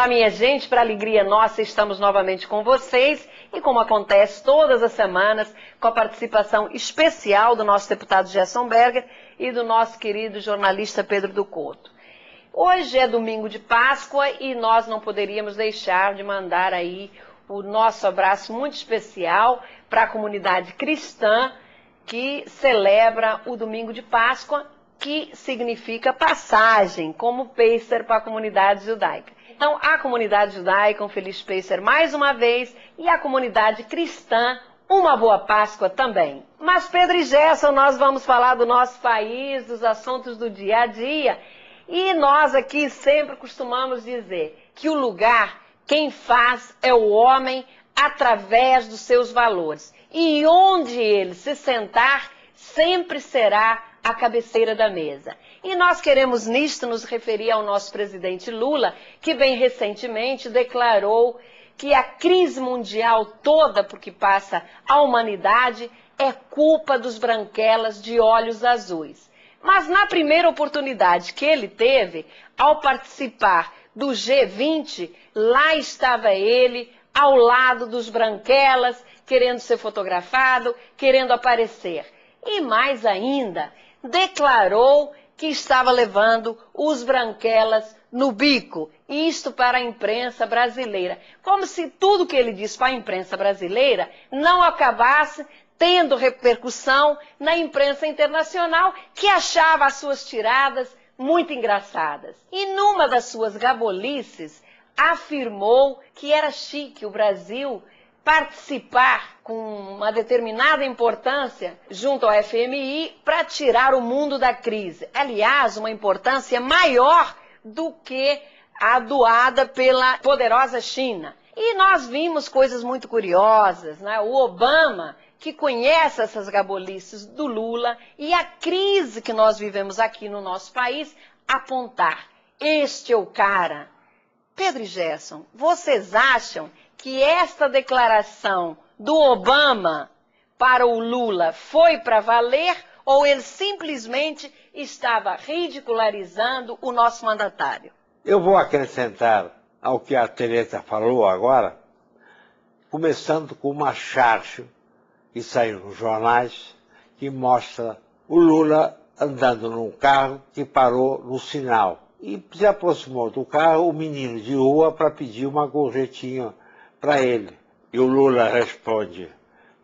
Olá, minha gente, para alegria nossa, estamos novamente com vocês e como acontece todas as semanas, com a participação especial do nosso deputado Gerson Berger e do nosso querido jornalista Pedro do Couto. Hoje é domingo de Páscoa e nós não poderíamos deixar de mandar aí o nosso abraço muito especial para a comunidade cristã que celebra o domingo de Páscoa, que significa passagem, como Pêssar para a comunidade judaica. Então, a comunidade judaica, um feliz Pêssar mais uma vez, e a comunidade cristã, uma boa Páscoa também. Mas, Pedro e Gerson, nós vamos falar do nosso país, dos assuntos do dia a dia, e nós aqui sempre costumamos dizer que o lugar, quem faz é o homem através dos seus valores. E onde ele se sentar, sempre será a cabeceira da mesa. E nós queremos nisto nos referir ao nosso presidente Lula, que bem recentemente declarou que a crise mundial toda por que passa a humanidade é culpa dos branquelas de olhos azuis. Mas na primeira oportunidade que ele teve, ao participar do G20, lá estava ele, ao lado dos branquelas, querendo ser fotografado, querendo aparecer. E mais ainda, declarou que estava levando os branquelas no bico, isto para a imprensa brasileira. Como se tudo que ele disse para a imprensa brasileira não acabasse tendo repercussão na imprensa internacional, que achava as suas tiradas muito engraçadas. E numa das suas gabolices, afirmou que era chique o Brasil participar com uma determinada importância junto ao FMI para tirar o mundo da crise. Aliás, uma importância maior do que a doada pela poderosa China. E nós vimos coisas muito curiosas, né? O Obama, que conhece essas gabolices do Lula e a crise que nós vivemos aqui no nosso país, apontar: este é o cara. Pedro e Gerson, vocês acham que esta declaração do Obama para o Lula foi para valer ou ele simplesmente estava ridicularizando o nosso mandatário? Eu vou acrescentar ao que a Tereza falou agora, começando com uma charge que saiu nos jornais, que mostra o Lula andando num carro que parou no sinal. E se aproximou do carro o menino de rua para pedir uma gorjetinha para ele. E o Lula responde: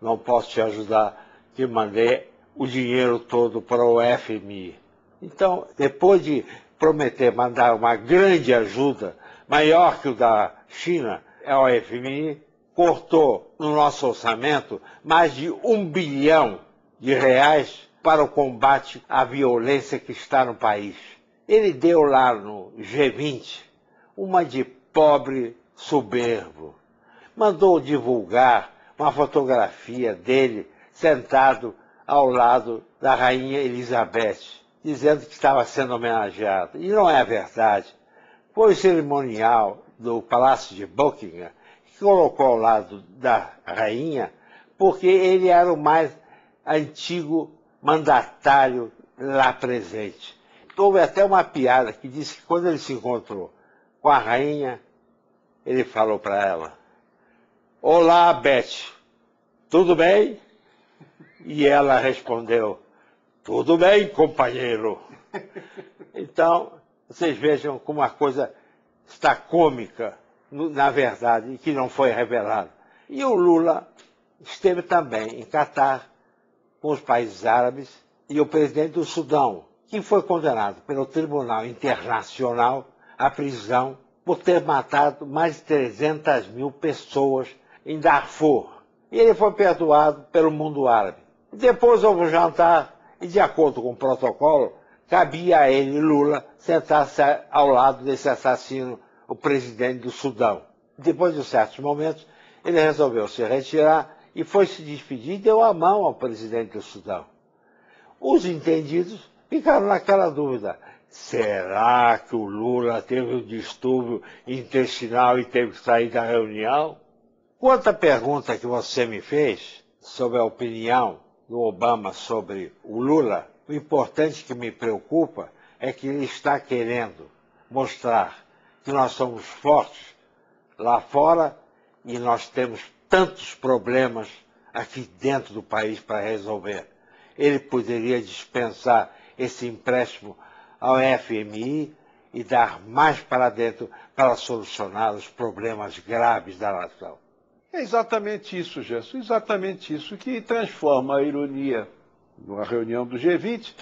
não posso te ajudar, que mandei o dinheiro todo para o FMI. Então, depois de prometer mandar uma grande ajuda, maior que o da China, ao FMI, cortou no nosso orçamento mais de R$1 bilhão para o combate à violência que está no país. Ele deu lá no G20 uma de pobre soberbo. Mandou divulgar uma fotografia dele sentado ao lado da rainha Elizabeth, dizendo que estava sendo homenageado. E não é verdade. Foi o cerimonial do Palácio de Buckingham que colocou ao lado da rainha, porque ele era o mais antigo mandatário lá presente. Houve até uma piada que disse que quando ele se encontrou com a rainha, ele falou para ela: olá, Beth, tudo bem? E ela respondeu: tudo bem, companheiro. Então, vocês vejam como a coisa está cômica, na verdade, e que não foi revelada. E o Lula esteve também em Catar, com os países árabes, e o presidente do Sudão, que foi condenado pelo Tribunal Internacional à prisão por ter matado mais de 300 mil pessoas em Darfur. E ele foi perdoado pelo mundo árabe. Depois houve um jantar e, de acordo com o protocolo, cabia a ele, Lula, sentar-se ao lado desse assassino, o presidente do Sudão. Depois de certos momentos, ele resolveu se retirar e foi se despedir e deu a mão ao presidente do Sudão. Os entendidos ficaram naquela dúvida: será que o Lula teve um distúrbio intestinal e teve que sair da reunião? Quanto à pergunta que você me fez sobre a opinião do Obama sobre o Lula, o importante que me preocupa é que ele está querendo mostrar que nós somos fortes lá fora e nós temos tantos problemas aqui dentro do país para resolver. Ele poderia dispensar esse empréstimo ao FMI e dar mais para dentro para solucionar os problemas graves da nação. É exatamente isso, Gerson, exatamente isso que transforma a ironia numa reunião do G20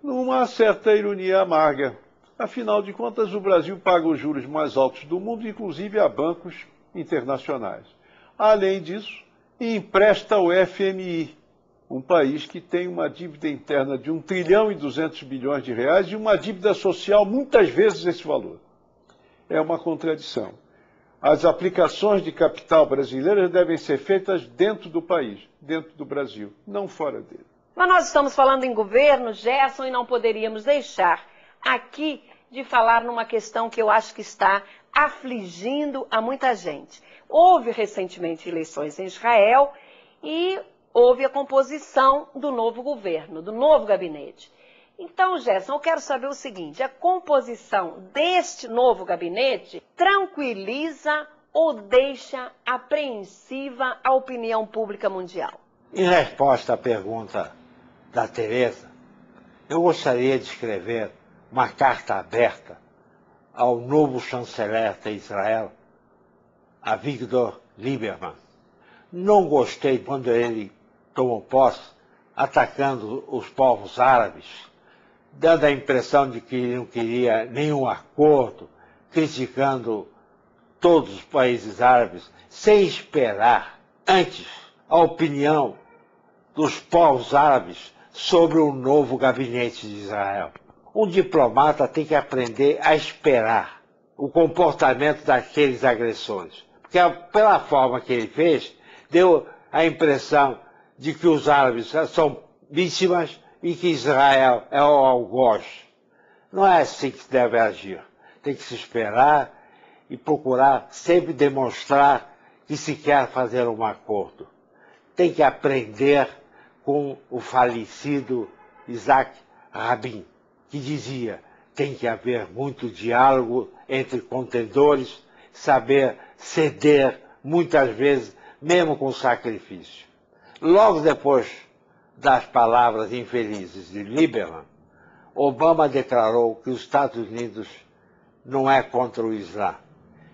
numa certa ironia amarga. Afinal de contas, o Brasil paga os juros mais altos do mundo, inclusive a bancos internacionais. Além disso, empresta ao FMI, um país que tem uma dívida interna de 1 trilhão e 200 bilhões de reais e uma dívida social muitas vezes esse valor. É uma contradição. As aplicações de capital brasileiras devem ser feitas dentro do país, dentro do Brasil, não fora dele. Mas nós estamos falando em governo, Gerson, e não poderíamos deixar aqui de falar numa questão que eu acho que está afligindo a muita gente. Houve recentemente eleições em Israel e houve a composição do novo governo, do novo gabinete. Então, Gerson, eu quero saber o seguinte, a composição deste novo gabinete tranquiliza ou deixa apreensiva a opinião pública mundial? Em resposta à pergunta da Tereza, eu gostaria de escrever uma carta aberta ao novo chanceler de Israel, a Avigdor Lieberman. Não gostei quando ele tomou posse, atacando os povos árabes, dando a impressão de que ele não queria nenhum acordo, criticando todos os países árabes, sem esperar antes a opinião dos povos árabes sobre o novo gabinete de Israel. Um diplomata tem que aprender a esperar o comportamento daqueles agressores. Porque pela forma que ele fez, deu a impressão de que os árabes são vítimas e que Israel é o algoz. Não é assim que se deve agir. Tem que se esperar e procurar sempre demonstrar que se quer fazer um acordo. Tem que aprender com o falecido Isaac Rabin, que dizia: tem que haver muito diálogo entre contendores, saber ceder muitas vezes, mesmo com sacrifício. Logo depois das palavras infelizes de Lieberman, Obama declarou que os Estados Unidos não é contra o Islã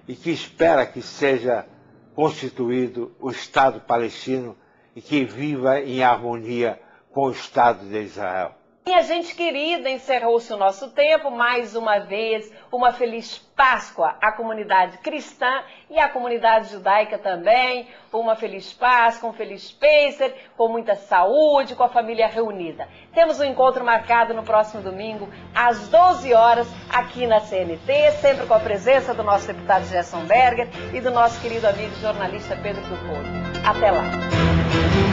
e que espera que seja constituído o Estado palestino e que viva em harmonia com o Estado de Israel. Minha gente querida, encerrou-se o nosso tempo. Mais uma vez, uma feliz Páscoa à comunidade cristã e à comunidade judaica também. Uma feliz Páscoa, um feliz Pêssar, com muita saúde, com a família reunida. Temos um encontro marcado no próximo domingo, às 12 horas, aqui na CNT, sempre com a presença do nosso deputado Gerson Berger e do nosso querido amigo jornalista Pedro Dupont. Até lá!